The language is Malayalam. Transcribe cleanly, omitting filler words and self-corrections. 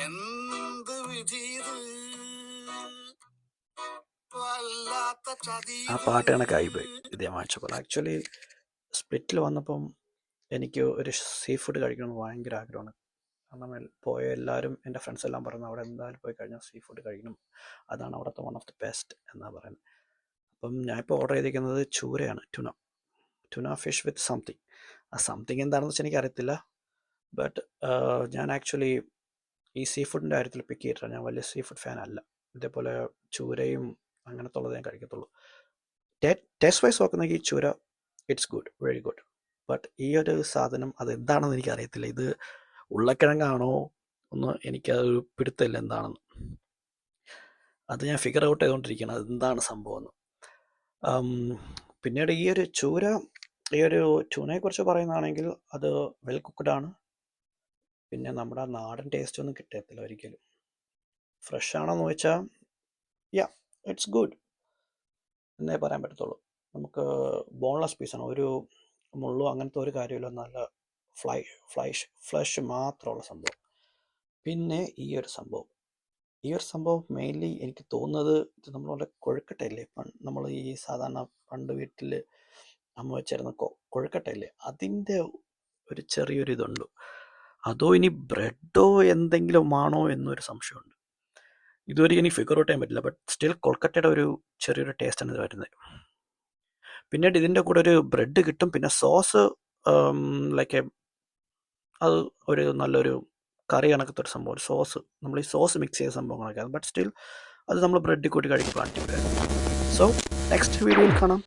എന്ത് വിധീത് ആ പാട്ട് കണക്കായി പോയി ഇതേ വാങ്ങിച്ചപ്പോൾ. ആക്ച്വലി സ്പ്ലിറ്റിൽ വന്നപ്പം എനിക്ക് ഒരു സീ ഫുഡ് കഴിക്കണമെന്ന് ഭയങ്കര ആഗ്രഹമാണ്. കാരണം പോയ എല്ലാവരും എൻ്റെ ഫ്രണ്ട്സ് എല്ലാം പറയുന്നു അവിടെ എന്തായാലും പോയി കഴിഞ്ഞാൽ സീ ഫുഡ് കഴിക്കണം, അതാണ് അവിടുത്തെ വൺ ഓഫ് ദി ബെസ്റ്റ് എന്നാണ് പറയുന്നത്. അപ്പം ഞാനിപ്പോൾ ഓർഡർ ചെയ്തിരിക്കുന്നത് ചൂരയാണ്, ടുന ഫിഷ് വിത്ത് സംതിങ്. ആ സംതിങ് എന്താണെന്ന് വെച്ചാൽ എനിക്കറിയത്തില്ല. ബട്ട് ഞാൻ ആക്ച്വലി ഈ സീ ഫുഡിൻ്റെ കാര്യത്തിൽ പിക്ക് ചെയ്തിട്ടാണ്. ഞാൻ വലിയ സീ ഫുഡ് ഫാൻ അല്ല. ഇതേപോലെ ചൂരയും അങ്ങനത്തെ ഉള്ളത് ഞാൻ കഴിക്കത്തുള്ളൂ. ടേസ്റ്റ് വൈസ് നോക്കുന്നെങ്കിൽ ചൂര it's good, very good. But ഈ ഒരു സാധനം അതെന്താണെന്ന് എനിക്കറിയത്തില്ല. ഇത് ഉരുളക്കിഴങ്ങാണോ ഒന്ന് എനിക്കതൊരു പിടുത്തമില്ല എന്താണെന്ന്. അത് ഞാൻ ഫിഗർ ഔട്ട് ചെയ്തുകൊണ്ടിരിക്കുകയാണ് അതെന്താണ് സംഭവം എന്ന്. പിന്നീട് ഈ ഒരു ട്യൂണയെക്കുറിച്ച് പറയുന്നതാണെങ്കിൽ അത് വെൽ കുക്ക്ഡ് ആണ്. പിന്നെ നമ്മുടെ നാടൻ ടേസ്റ്റ് ഒന്നും കിട്ടത്തില്ല ഒരിക്കലും. ഫ്രഷ് ആണോന്ന് ചോദിച്ചാൽ യാ ഇറ്റ്സ് ഗുഡ് എന്നേ പറയാൻ പറ്റത്തുള്ളൂ. നമുക്ക് ബോൺലെസ് പീസാണ്, ഒരു മുള്ളോ അങ്ങനത്തെ ഒരു കാര്യമില്ല, നല്ല ഫ്ലഷ് മാത്രമുള്ള സംഭവം. പിന്നെ ഈ ഒരു സംഭവം മെയിൻലി എനിക്ക് തോന്നുന്നത് ഇത് നമ്മളുടെ കൊഴുക്കട്ടയില്ലേ, നമ്മൾ ഈ സാധാരണ പണ്ട് വീട്ടിൽ അമ്മ വെച്ചിരുന്ന കൊഴുക്കട്ടയില്ലേ, അതിൻ്റെ ഒരു ചെറിയൊരു ഇതുണ്ട്. അതോ ഇനി ബ്രെഡോ എന്തെങ്കിലും ആണോ എന്നൊരു സംശയമുണ്ട്. ഇതുവരെ എനിക്ക് ഫിഗർ ഔട്ട് ചെയ്യാൻ പറ്റില്ല. ബട്ട് സ്റ്റിൽ കൊൽക്കട്ടയുടെ ഒരു ചെറിയൊരു ടേസ്റ്റാണ് ഇത് വരുന്നത്. പിന്നീട് ഇതിൻ്റെ കൂടെ ഒരു ബ്രെഡ് കിട്ടും, പിന്നെ സോസ് ലൈക്ക് അത് ഒരു നല്ലൊരു കറി കണക്കത്തെ ഒരു സംഭവം, സോസ്, നമ്മൾ ഈ സോസ് മിക്സ് ചെയ്ത സംഭവങ്ങളൊക്കെ. ബട്ട് സ്റ്റിൽ അത് നമ്മൾ ബ്രെഡിൽ കൂടി കഴിക്കുമ്പോൾ അടിപൊളിയായിരുന്നു. സോ നെക്സ്റ്റ് വീഡിയോയിൽ കാണാം.